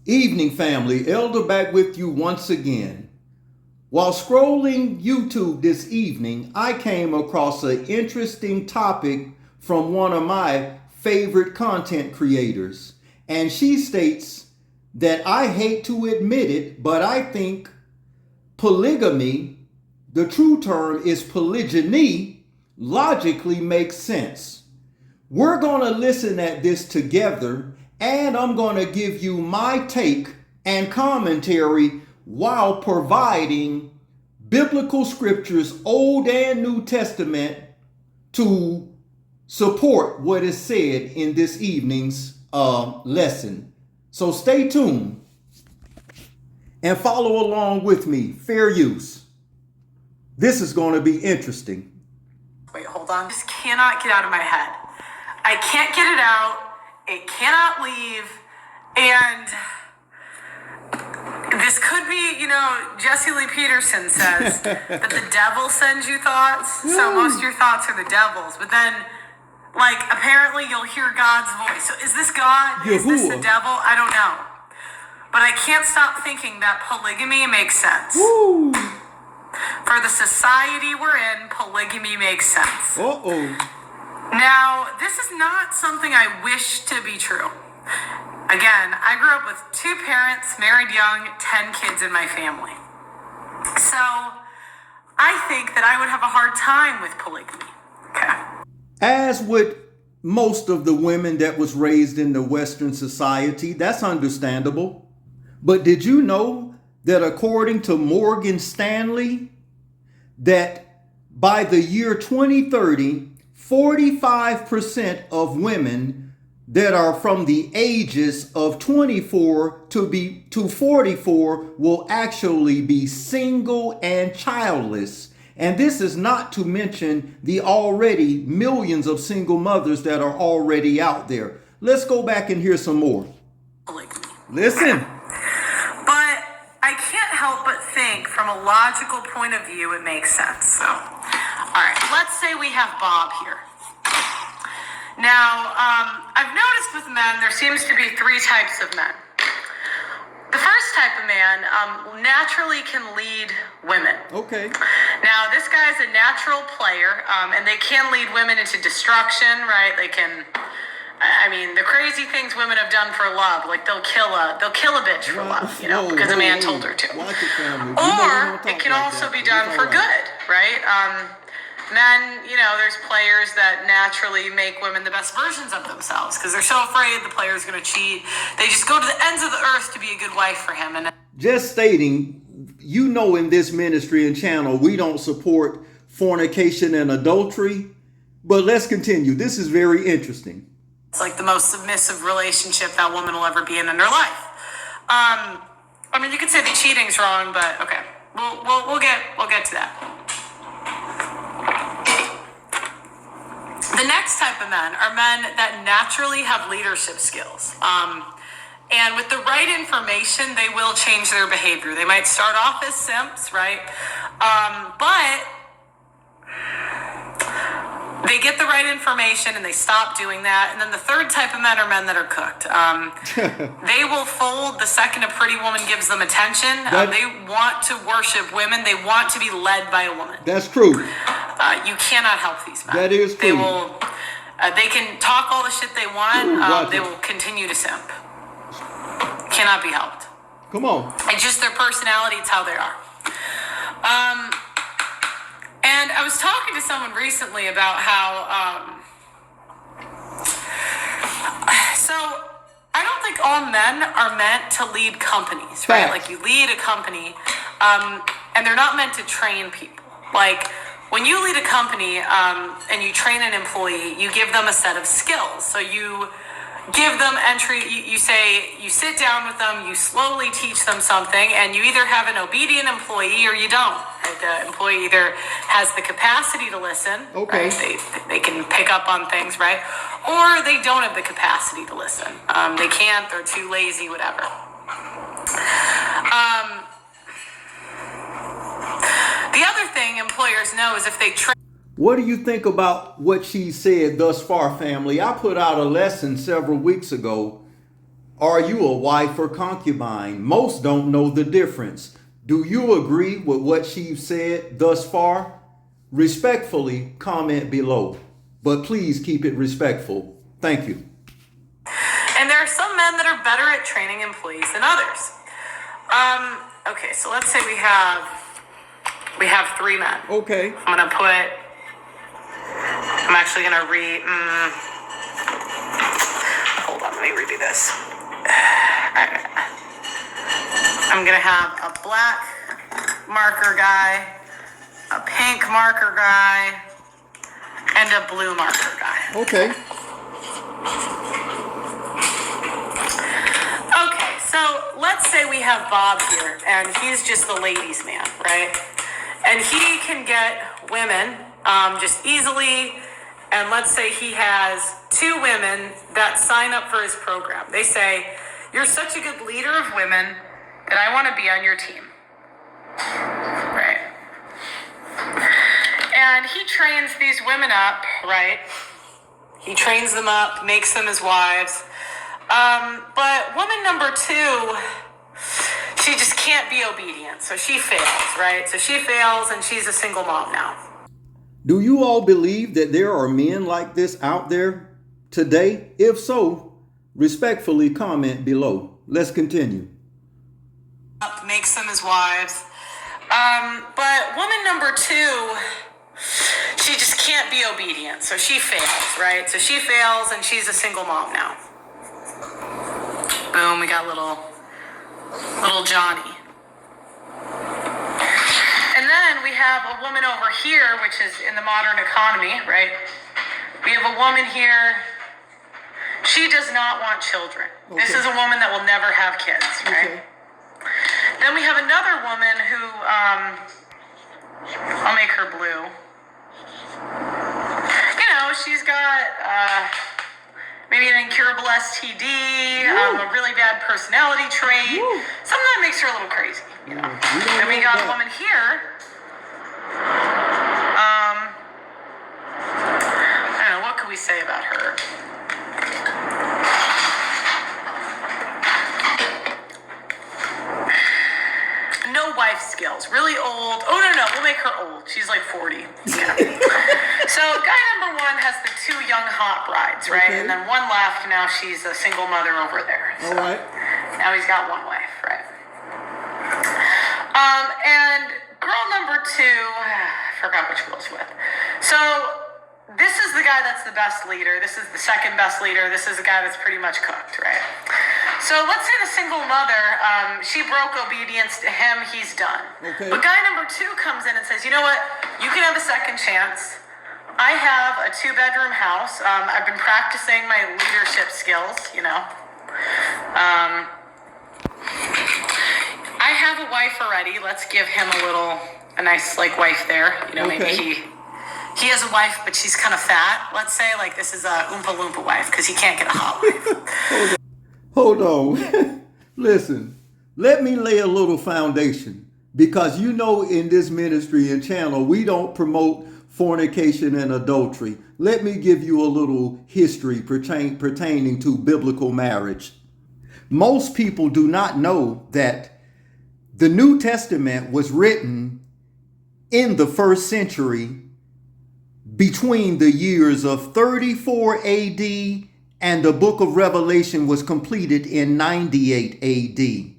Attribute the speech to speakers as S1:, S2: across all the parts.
S1: Evening, family. Elder back with you once again. While scrolling YouTube this evening, I came across an interesting topic from one of my favorite content creators. And she states that I hate to admit it, but I think polygamy, the true term is polygyny, logically makes sense. We're going to listen at this together, and I'm going to give you my take and commentary while providing biblical scriptures, Old and New Testament, to support what is said in this evening's lesson. So stay tuned and follow along with me. Fair use. This is going to be interesting.
S2: Wait, hold on. I just cannot get out of my head. I can't get it out. It cannot leave. And this could be, Jesse Lee Peterson says that the devil sends you thoughts. So most of your thoughts are the devil's. But then, apparently you'll hear God's voice. So is this God? Is this the devil? I don't know. But I can't stop thinking that polygamy makes sense.
S1: Woo.
S2: For the society we're in, polygamy makes sense.
S1: Uh-oh.
S2: Now, this is not something I wish to be true. Again, I grew up with 2 parents, married young, 10 kids in my family. So, I think that I would have a hard time with polygamy. Okay.
S1: As with most of the women that was raised in the Western society, that's understandable. But did you know that according to Morgan Stanley, that by the year 2030, 45% of women that are from the ages of 24 to 44 will actually be single and childless. And this is not to mention the already millions of single mothers that are already out there. Let's go back and hear some more. Listen.
S2: But I can't help but think from a logical point of view, it makes sense. So, all right, let's say we have Bob here. Now, I've noticed with men, there seems to be 3 types of men. The first type of man naturally can lead women.
S1: Okay.
S2: Now, this guy's a natural player, and they can lead women into destruction, right? They can, the crazy things women have done for love, like they'll kill a bitch for love, because a man told her to. Or it can also be done for good, right? Men, there's players that naturally make women the best versions of themselves because they're so afraid the player's going to cheat. They just go to the ends of the earth to be a good wife for him. And
S1: just stating, in this ministry and channel, we don't support fornication and adultery. But let's continue. This is very interesting.
S2: It's like the most submissive relationship that woman will ever be in her life. You could say the cheating's wrong, but okay, we'll get to that. The next type of men are men that naturally have leadership skills. And with the right information, they will change their behavior. They might start off as simps, right? But they get the right information and they stop doing that. And then the third type of men are men that are cooked. They will fold the second a pretty woman gives them attention. They want to worship women. They want to be led by a woman.
S1: That's true.
S2: You cannot help these men.
S1: That is true.
S2: They can talk all the shit they want. They will continue to simp. Cannot be helped.
S1: Come on.
S2: It's just their personality. It's how they are. And I was talking to someone recently about how, so I don't think all men are meant to lead companies, right? Like you lead a company, and they're not meant to train people. Like when you lead a company, and you train an employee, you give them a set of skills. So you give them entry, you sit down with them, you slowly teach them something, and you either have an obedient employee or you don't. Right? The employee either has the capacity to listen,
S1: okay,
S2: right? They can pick up on things, right? Or they don't have the capacity to listen. They can't, they're too lazy, whatever. The other thing employers know is if they train.
S1: What do you think about what she said thus far, family? I put out a lesson several weeks ago Are you a wife or concubine? Most don't know the difference. Do you agree with what she's said thus far? Respectfully, comment below. But please keep it respectful. Thank you.
S2: And there are some men that are better at training employees than others. Okay, so let's say we have 3 men.
S1: Okay.
S2: I'm actually gonna hold on, let me redo this. I'm gonna have a black marker guy, a pink marker guy, and a blue marker guy.
S1: Okay.
S2: Okay, so let's say we have Bob here, and he's just the ladies' man, right? And he can get women just easily, and let's say he has 2 women that sign up for his program. They say, "You're such a good leader of women that I want to be on your team." Right? And he trains these women up, right? He trains them up, makes them his wives. But woman number 2, she just can't be obedient. So she fails, right? So she fails and she's a single mom now.
S1: Do you all believe that there are men like this out there today? If so, respectfully comment below. Let's continue.
S2: Makes them his wives. But woman number 2, she just can't be obedient. So she fails, right? So she fails and she's a single mom now. Boom, we got little Johnny. And then we have a woman over here, which is in the modern economy, right? We have a woman here. She does not want children. Okay. This is a woman that will never have kids, right? Okay. Then we have another woman who, I'll make her blue. You know, she's got maybe an incurable STD, a really bad personality trait. Woo. Something that makes her a little crazy, you know. Then we got a woman here. I don't know, what could we say about her? No wife skills, really old. Oh, no, we'll make her old. She's like 40. Yeah. So guy number 1 has the 2 young hot brides, right? Okay. And then 1 left, now she's a single mother over there. So all right. Now he's got 1 wife, right? And girl number 2, I forgot which girl's with. So this is the guy that's the best leader. This is the second best leader. This is the guy that's pretty much cooked, right? So let's say the single mother, she broke obedience to him, he's done. Okay. But guy number 2 comes in and says, you know what, you can have a second chance. I have a 2-bedroom house. I've been practicing my leadership skills, you know. I have a wife already. Let's give him a nice like wife there. You know, okay. Maybe he has a wife, but she's kind of fat. Let's say like this is a Oompa Loompa wife because he can't get a hot wife.
S1: Hold on. Listen, let me lay a little foundation because you know in this ministry and channel, we don't promote fornication and adultery. Let me give you a little history pertaining to biblical marriage. Most people do not know that the New Testament was written in the 1st century between the years of 34 AD and the book of Revelation was completed in 98 AD.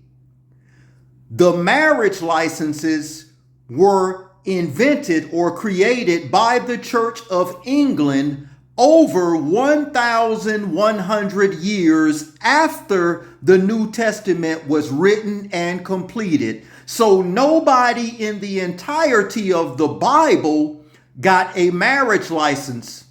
S1: The marriage licenses were invented or created by the Church of England over 1,100 years after the New Testament was written and completed. So nobody in the entirety of the Bible got a marriage license.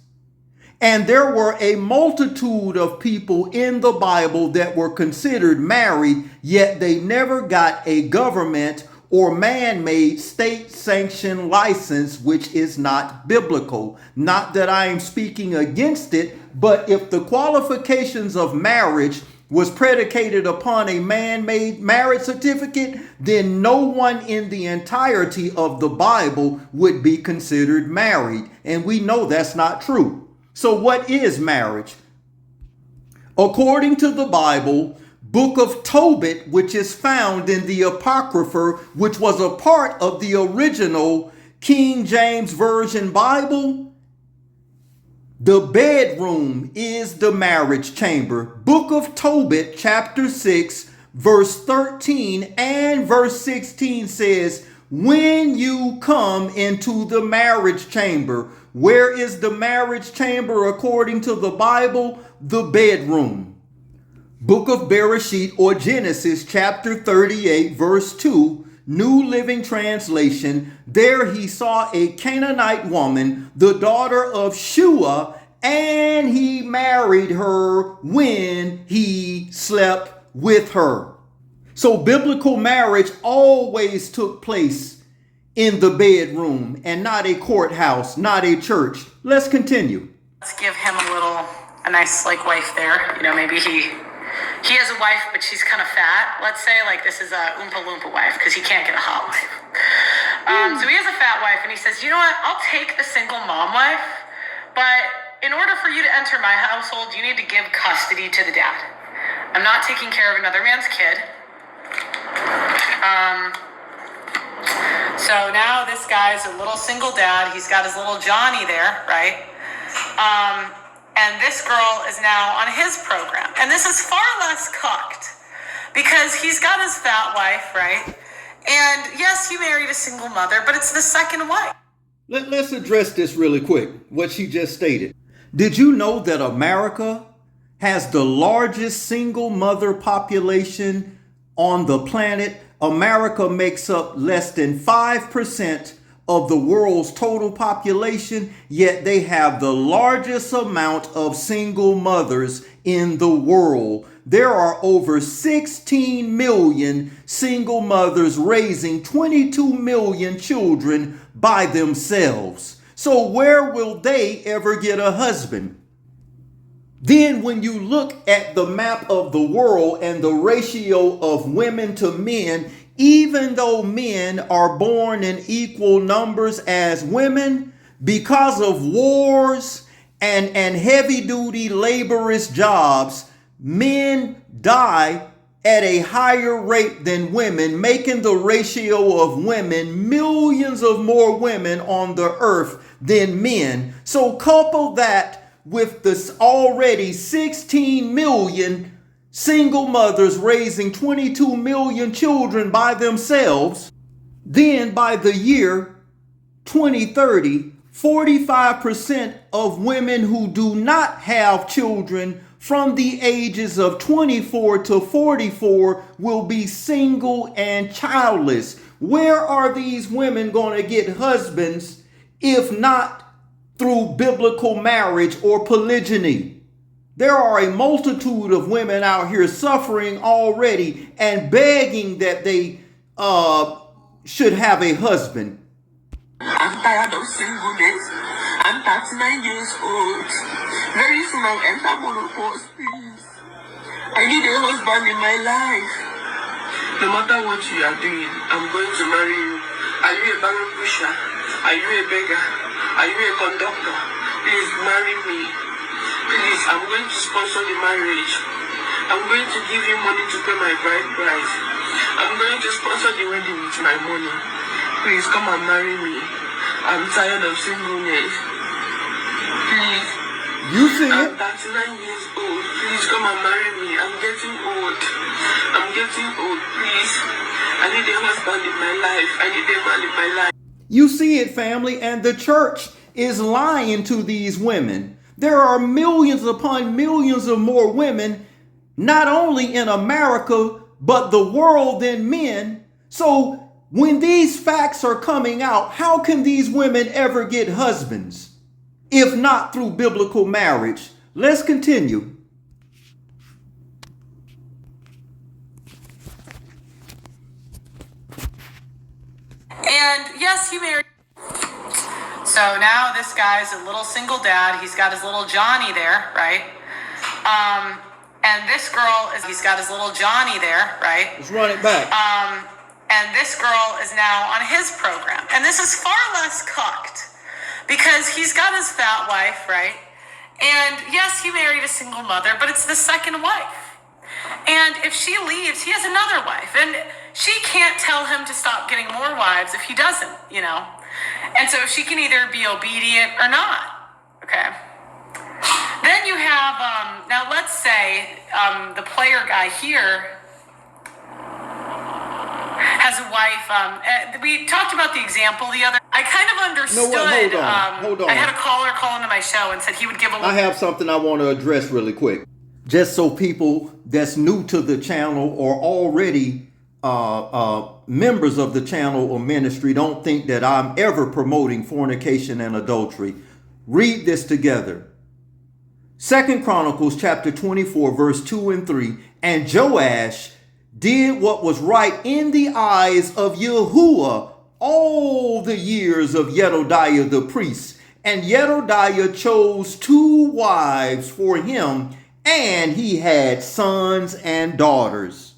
S1: And there were a multitude of people in the Bible that were considered married, yet they never got a government or man-made state-sanctioned license, which is not biblical. Not that I am speaking against it, but if the qualifications of marriage was predicated upon a man-made marriage certificate, then no one in the entirety of the Bible would be considered married. And we know that's not true. So what is marriage? According to the Bible, Book of Tobit, which is found in the Apocrypha, which was a part of the original King James Version Bible. The bedroom is the marriage chamber. Book of Tobit, chapter 6, verse 13 and verse 16 says, when you come into the marriage chamber. Where is the marriage chamber according to the Bible? The bedroom. Book of Bereshit or Genesis chapter 38 verse 2, New Living Translation. There he saw a Canaanite woman, the daughter of Shua, and he married her when he slept with her. So biblical marriage always took place in the bedroom and not a courthouse, not a church. Let's continue.
S2: Let's give him a nice wife there. Maybe he has a wife, but she's kind of fat. Let's say this is a Oompa Loompa wife because he can't get a hot wife. So he has a fat wife, and he says, you know what? I'll take the single mom wife, but in order for you to enter my household, you need to give custody to the dad. I'm not taking care of another man's kid. So now this guy's a little single dad. He's got his little Johnny there, right? And this girl is now on his program. And this is far less cucked because he's got his fat wife, right? And yes, he married a single mother, but it's the second wife.
S1: Let's address this really quick, what she just stated. Did you know that America has the largest single mother population on the planet? America makes up less than 5% of the world's total population, yet they have the largest amount of single mothers in the world. There are over 16 million single mothers raising 22 million children by themselves. So where will they ever get a husband? Then when you look at the map of the world and the ratio of women to men, even though men are born in equal numbers as women, because of wars and heavy-duty laborious jobs, men die at a higher rate than women, making the ratio of women millions of more women on the earth than men. So couple that with this already 16 million single mothers raising 22 million children by themselves, then by the year 2030, 45% of women who do not have children from the ages of 24 to 44 will be single and childless. Where are these women going to get husbands if not through biblical marriage or polygyny? There are a multitude of women out here suffering already and begging that they should have a husband.
S3: I'm tired of singleness. I'm 39 years old. Very soon I'll enter menopause, please. I need a husband in my life. No matter what you are doing, I'm going to marry you. Are you a barrel pusher? Are you a beggar? Are you a conductor? Please marry me. Please, I'm going to sponsor the marriage. I'm going to give you money to pay my bride price. I'm going to sponsor the wedding with my money. Please come and marry me. I'm tired of singleness. Please.
S1: You see
S3: I'm
S1: it?
S3: 39 years old. Please come and marry me. I'm getting old. I'm getting old. Please. I need a husband in my life. I need a man in my life.
S1: You see it, family, and the church is lying to these women. There are millions upon millions of more women, not only in America, but the world than men. So when these facts are coming out, how can these women ever get husbands if not through biblical marriage? Let's continue.
S2: And yes, he married. So now this guy's a little single dad. He's got his little Johnny there, right? And this girl he's got his little Johnny there, right?
S1: Let's run it back.
S2: And this girl is now on his program. And this is far less cucked because he's got his fat wife, right? And yes, he married a single mother, but it's the second wife. And if she leaves, he has another wife. And she can't tell him to stop getting more wives if he doesn't, And so she can either be obedient or not. Okay. Then you have, now let's say the player guy here has a wife. We talked about the example the other. I kind of understood.
S1: No, wait, hold on.
S2: I had a caller call into my show and said he would give a.
S1: I have something I want to address really quick, just so people that's new to the channel or already members of the channel or ministry don't think that I'm ever promoting fornication and adultery. Read this together. 2 Chronicles chapter 24, verse 2 and 3. And Joash did what was right in the eyes of Yahuwah all the years of Jedediah the priest. And Jedediah chose 2 wives for him, and he had sons and daughters.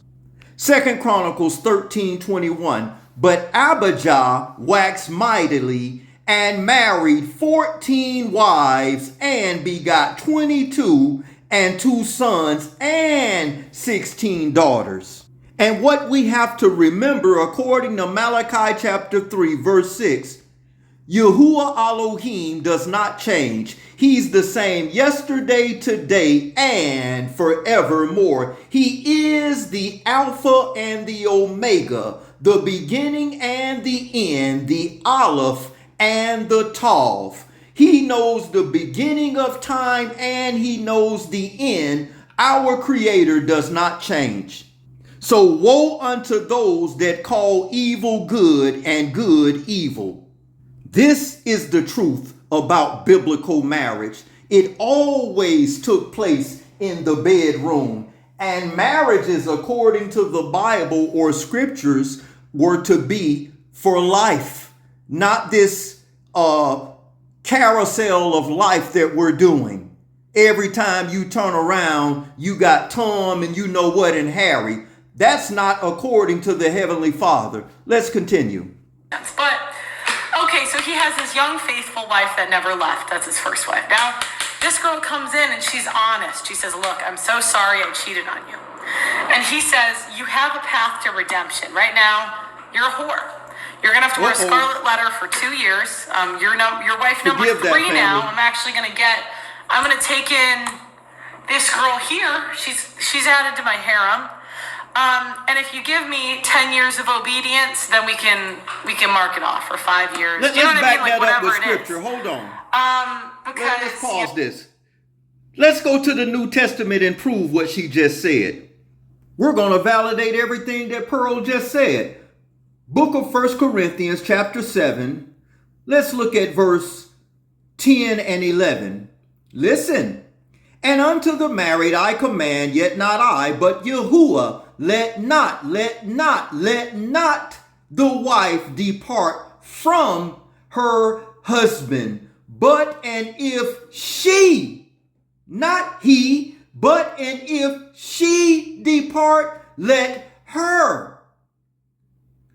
S1: 2 Chronicles 13:21. But Abijah waxed mightily and married 14 wives and begot 22 and 2 sons and 16 daughters. And what we have to remember, according to Malachi chapter 3, verse 6, Yahuwah Elohim does not change. He's the same yesterday, today, and forevermore. He is the Alpha and the Omega, the beginning and the end, the Aleph and the Tav. He knows the beginning of time and he knows the end. Our Creator does not change. So woe unto those that call evil good and good evil. This is the truth about biblical marriage. It always took place in the bedroom, and marriages, according to the Bible or scriptures, were to be for life, not this carousel of life that we're doing. Every time you turn around, you got Tom and you know what and Harry. That's not according to the Heavenly Father. Let's continue.
S2: But, okay, so he has his young, faithful wife that never left. That's his first wife. Now, this girl comes in and she's honest. She says, look, I'm so sorry I cheated on you. And he says, you have a path to redemption. Right now, you're a whore. You're going to have to wear a scarlet letter for 2 years. Your wife number 3 now. I'm going to take in this girl here. She's added to my harem. And if you give me 10 years of obedience, then we can mark it off for 5 years.
S1: Let's back that up with scripture. Hold on. Let's pause this. Let's go to the New Testament and prove what she just said. We're going to validate everything that Pearl just said. Book of 1 Corinthians chapter 7. Let's look at verse 10 and 11. Listen. And unto the married I command, yet not I, but Yahuwah, let not the wife depart from her husband. But and if she, not he, but and if she depart, let her,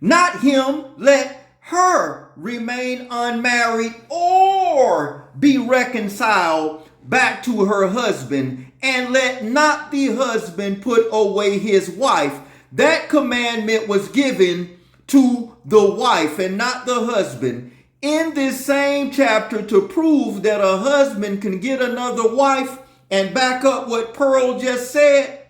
S1: not him, let her remain unmarried or be reconciled back to her husband, and let not the husband put away his wife. That commandment was given to the wife and not the husband. In this same chapter, to prove that a husband can get another wife and back up what Pearl just said,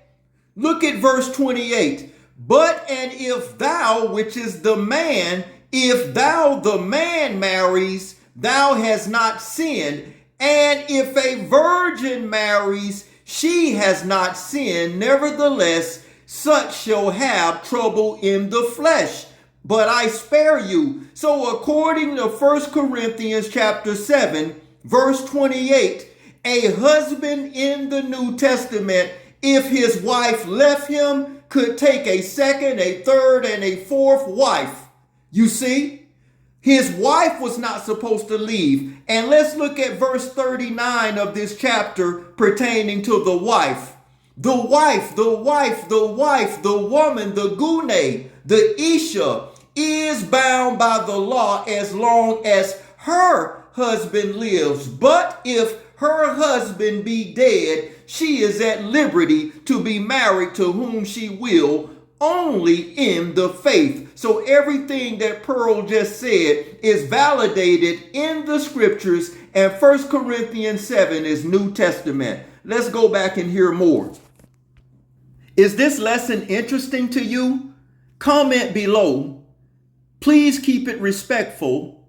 S1: look at verse 28. But and if thou, which is the man, if thou the man marries, thou hast not sinned. And if a virgin marries, she has not sinned. Nevertheless, such shall have trouble in the flesh. But I spare you. So according to 1 Corinthians chapter 7, verse 28, a husband in the New Testament, if his wife left him, could take a second, a third, and a fourth wife. You see? His wife was not supposed to leave. And let's look at verse 39 of this chapter pertaining to the wife. The wife, the woman, the gune, the isha is bound by the law as long as her husband lives. But if her husband be dead, she is at liberty to be married to whom she will, only in the faith. So everything that Pearl just said is validated in the scriptures, and 1 Corinthians 7 is New Testament. Let's go back and hear more. Is this lesson interesting to you? Comment below. Please keep it respectful.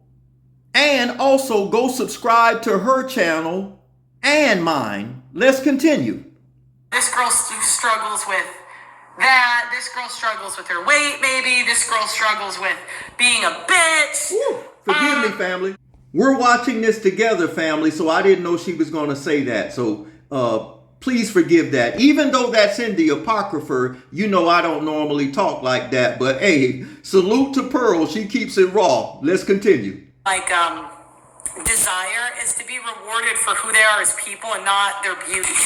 S1: And also go subscribe to her channel and mine. Let's continue.
S2: This girl struggles with that. This girl struggles with her weight, maybe. This girl struggles with being a bitch.
S1: Woo, forgive me, family. We're watching this together, family, so I didn't know she was going to say that. So please forgive that. Even though that's in the Apocrypha, you know I don't normally talk like that. But hey, salute to Pearl. She keeps it raw. Let's continue.
S2: Like, desire is to be rewarded for who they are as people and not their beauty.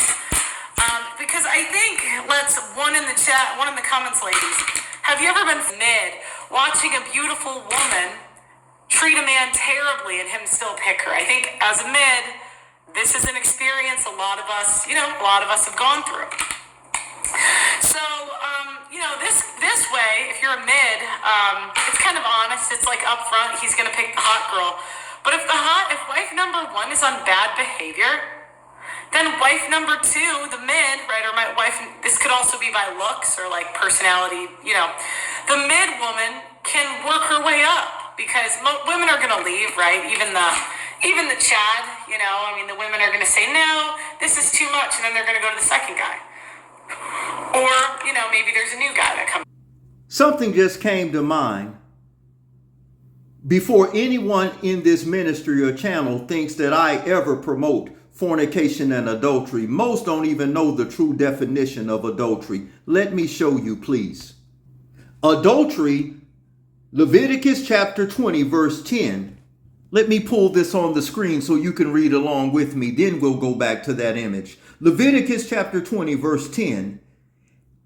S2: Because I think, one in the comments, ladies, have you ever been mid watching a beautiful woman treat a man terribly and him still pick her? I think as a mid, this is an experience a lot of us have gone through. So, this way, if you're a mid, it's kind of honest. It's like up front, he's going to pick the hot girl. But if wife number one is on bad behavior, then wife number two, the mid, right, or my wife, this could also be by looks or like personality, the mid woman can work her way up, because women are going to leave, right? Even the Chad, the women are going to say, no, this is too much, and then they're going to go to the second guy. Or, maybe there's a new guy that comes.
S1: Something just came to mind. Before anyone in this ministry or channel thinks that I ever promote fornication and adultery, most don't even know the true definition of adultery. Let me show you, please. Adultery, Leviticus chapter 20, verse 10. Let me pull this on the screen so you can read along with me. Then we'll go back to that image. Leviticus chapter 20, verse 10.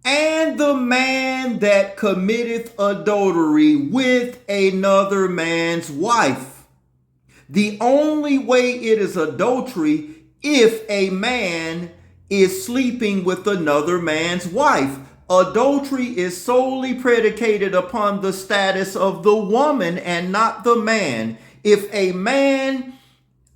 S1: And the man that committeth adultery with another man's wife. The only way it is adultery if a man is sleeping with another man's wife. Adultery is solely predicated upon the status of the woman and not the man. If a man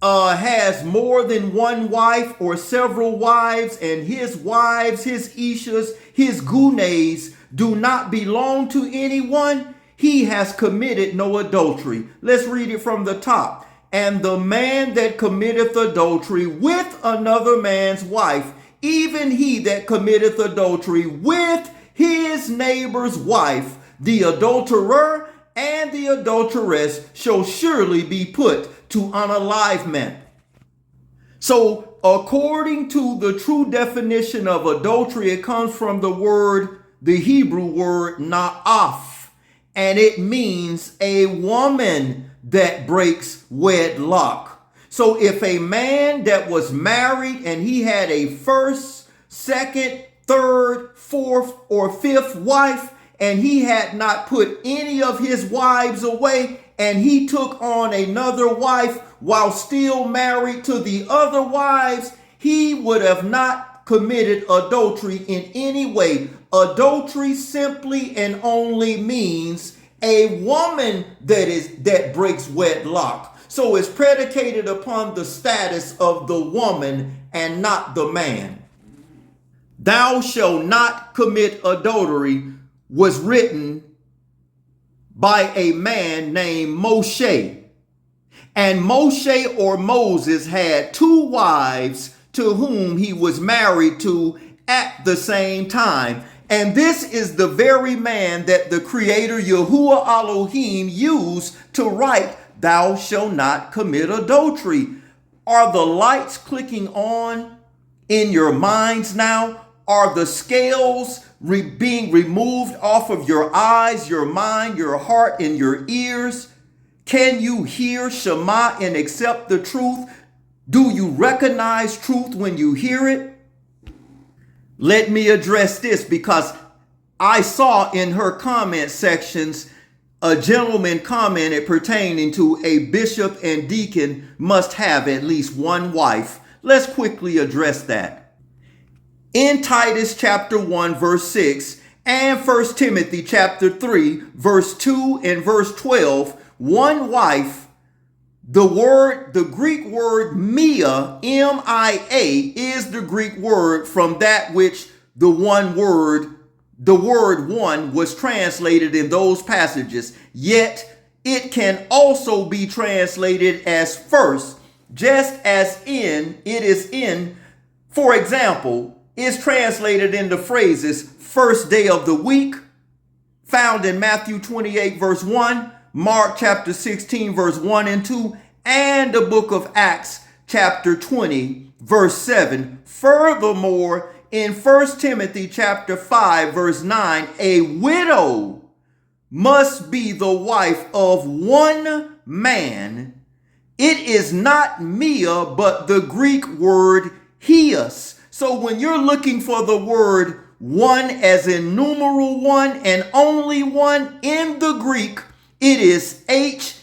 S1: has more than one wife or several wives, and his wives, his ishas, his gunes do not belong to anyone, he has committed no adultery. Let's read it from the top. And the man that committeth adultery with another man's wife, even he that committeth adultery with his neighbor's wife, the adulterer and the adulteress shall surely be put to unalivement. So according to the true definition of adultery, it comes from the Hebrew word na'af, and it means a woman that breaks wedlock. So if a man that was married and he had a first, second, third, fourth, or fifth wife, and he had not put any of his wives away, and he took on another wife while still married to the other wives, he would have not committed adultery in any way. Adultery simply and only means a woman that breaks wedlock. So it's predicated upon the status of the woman and not the man. Thou shalt not commit adultery was written by a man named Moshe. And Moshe or Moses had two wives to whom he was married to at the same time. And this is the very man that the Creator Yahuwah Elohim used to write, thou shalt not commit adultery. Are the lights clicking on in your minds now? Are the scales being removed off of your eyes, your mind, your heart, and your ears? Can you hear Shema and accept the truth? Do you recognize truth when you hear it? Let me address this, because I saw in her comment sections a gentleman commented pertaining to a bishop and deacon must have at least one wife. Let's quickly address that. in Titus chapter 1 verse 6 and 1 Timothy chapter 3 verse 2 and verse 12, one wife, the Greek word mia, M-I-A, is the Greek word from that which the word one was translated in those passages. Yet it can also be translated as first, just as for example, is translated in the phrases first day of the week, found in Matthew 28 verse 1, Mark chapter 16 verse 1 and 2, and the book of Acts chapter 20 verse 7. Furthermore, in 1 Timothy chapter 5 verse 9, a widow must be the wife of one man. It is not mia, but the Greek word hias. So when you're looking for the word one as in numeral one and only one in the Greek, it is H-E-I-S.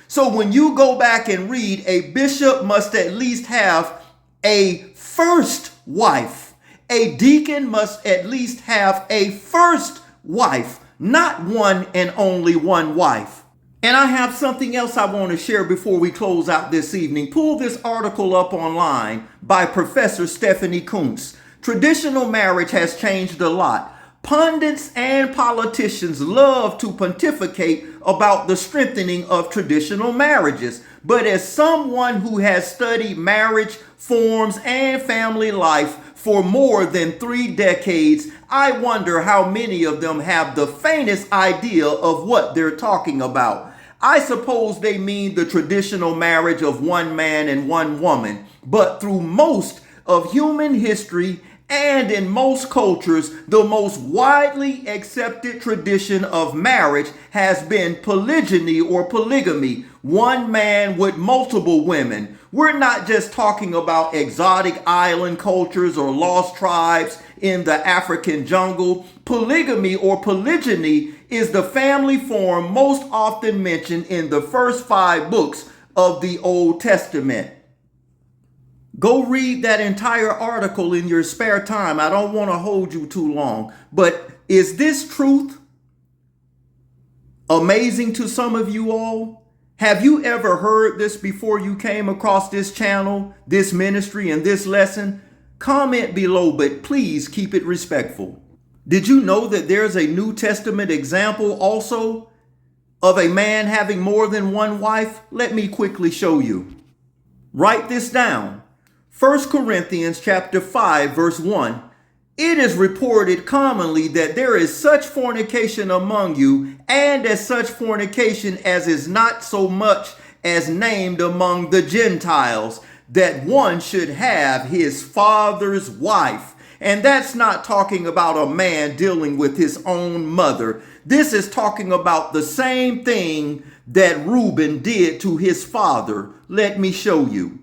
S1: So when you go back and read, a bishop must at least have a first wife. A deacon must at least have a first wife, not one and only one wife. And I have something else I want to share before we close out this evening. Pull this article up online by Professor Stephanie Kuntz. Traditional marriage has changed a lot. Pundits and politicians love to pontificate about the strengthening of traditional marriages. But as someone who has studied marriage forms and family life for more than 3 decades, I wonder how many of them have the faintest idea of what they're talking about. I suppose they mean the traditional marriage of one man and one woman, but through most of human history and in most cultures, the most widely accepted tradition of marriage has been polygyny or polygamy, one man with multiple women. We're not just talking about exotic island cultures or lost tribes in the African jungle. Polygamy or polygyny is the family form most often mentioned in the first 5 books of the Old Testament. Go read that entire article in your spare time. I don't want to hold you too long. But is this truth amazing to some of you all? Have you ever heard this before you came across this channel, this ministry, and this lesson? Comment below, but please keep it respectful. Did you know that there's a New Testament example also of a man having more than one wife? Let me quickly show you. Write this down. 1 Corinthians chapter 5 verse 1. It is reported commonly that there is such fornication among you, and as such fornication as is not so much as named among the Gentiles, that one should have his father's wife. And that's not talking about a man dealing with his own mother. This is talking about the same thing that Reuben did to his father. Let me show you.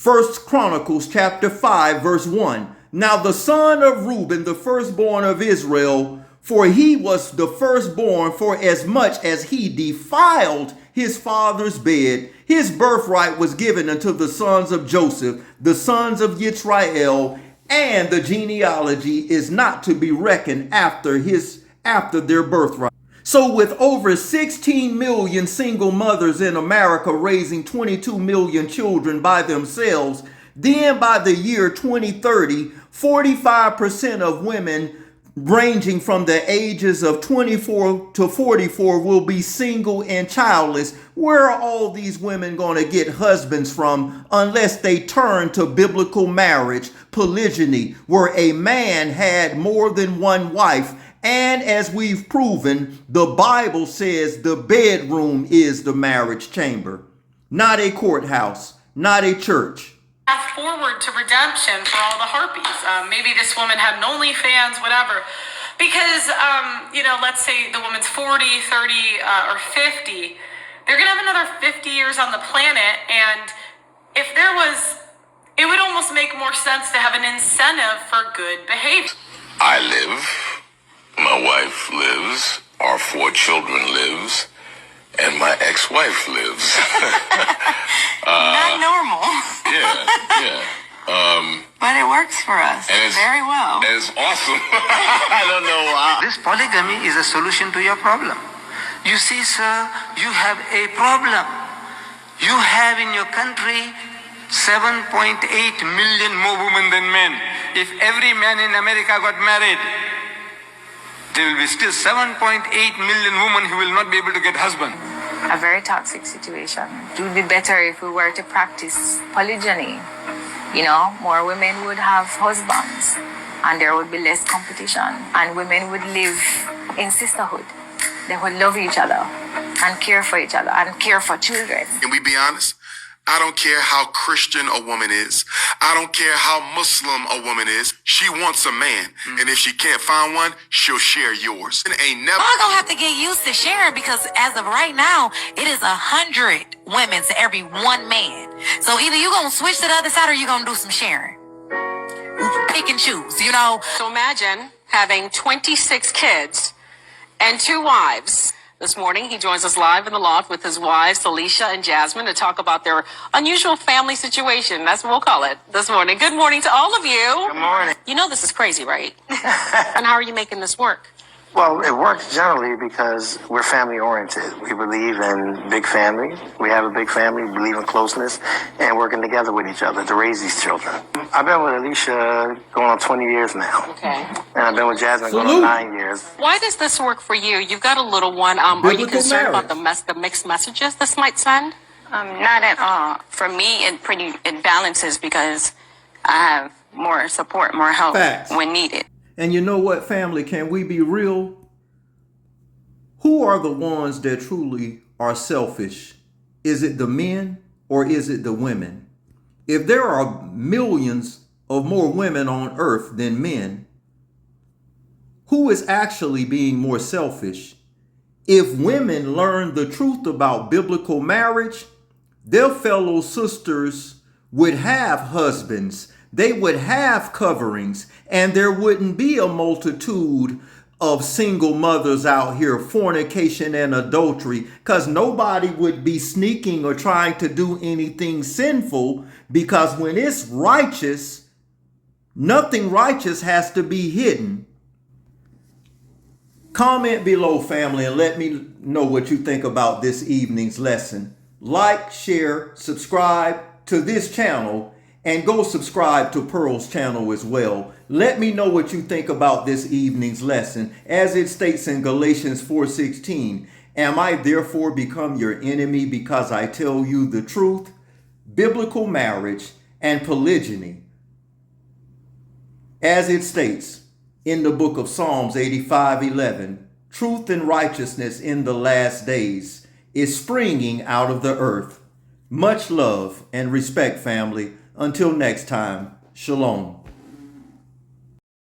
S1: 1 Chronicles chapter 5 verse 1. Now the son of Reuben, the firstborn of Israel, for he was the firstborn, for as much as he defiled his father's bed, his birthright was given unto the sons of Joseph, the sons of Yisrael, and the genealogy is not to be reckoned after their birthright. So with over 16 million single mothers in America raising 22 million children by themselves, then by the year 2030, 45% of women ranging from the ages of 24 to 44 will be single and childless. Where are all these women going to get husbands from unless they turn to biblical marriage, polygyny, where a man had more than one wife? And as we've proven, the Bible says the bedroom is the marriage chamber, not a courthouse, not a church.
S2: Fast forward to redemption for all the harpies. Maybe this woman had an OnlyFans, whatever. Because, let's say the woman's 40, 30, or 50. They're going to have another 50 years on the planet. And if it would almost make more sense to have an incentive for good behavior.
S4: I live. My wife lives, our 4 children lives, and my ex-wife lives.
S2: Not normal.
S4: Yeah.
S3: But it works for us very well.
S4: It's awesome. I don't know why.
S3: This polygamy is a solution to your problem. You see, sir, you have a problem. You have in your country 7.8 million more women than men. If every man in America got married, there will be still 7.8 million women who will not be able to get husband.
S5: A very toxic situation. It would be better if we were to practice polygyny. You know, more women would have husbands and there would be less competition and women would live in sisterhood. They would love each other and care for each other and care for children.
S6: Can we be honest? I don't care how Christian a woman is. I don't care how Muslim a woman is. She wants a man. And if she can't find one, she'll share yours. And ain't never...
S7: I'm gonna have to get used to sharing because as of right now, it is 100 women to every one man. So either you're gonna switch to the other side or you're gonna do some sharing. Pick and choose, you know?
S2: So imagine having 26 kids and 2 wives. This morning, he joins us live in the loft with his wives, Alicia and Jasmine, to talk about their unusual family situation. That's what we'll call it this morning. Good morning to all of you.
S3: Good morning.
S2: You know this is crazy, right? And how are you making this work?
S3: Well, it works generally because we're family oriented. We believe in big family. We have a big family, we believe in closeness and working together with each other to raise these children. I've been with Alicia going on 20 years now.
S2: Okay.
S3: And I've been with Jasmine going on 9 years.
S2: Why does this work for you? You've got a little one. Are you
S1: Biblical
S2: concerned
S1: marriage.
S2: about the mixed messages this might send?
S8: Not at all. For me, it balances because I have more support, more help
S1: Facts.
S8: when needed.
S1: And you know what, family? Can we be real? Who are the ones that truly are selfish? Is it the men or is it the women? If there are millions of more women on earth than men, who is actually being more selfish? If women learn the truth about biblical marriage, their fellow sisters would have husbands, they would have coverings, and there wouldn't be a multitude of single mothers out here, fornication and adultery, because nobody would be sneaking or trying to do anything sinful, because when it's righteous, nothing righteous has to be hidden. Comment below, family, and let me know what you think about this evening's lesson. Like, share, subscribe to this channel, and go subscribe to Pearl's channel as well. Let me know what you think about this evening's lesson. As it states in Galatians 4:16, am I therefore become your enemy because I tell you the truth? Biblical marriage and polygyny, as it states in the book of Psalms 85:11, truth and righteousness in the last days is springing out of the earth. Much love and respect, family. Until next time, shalom.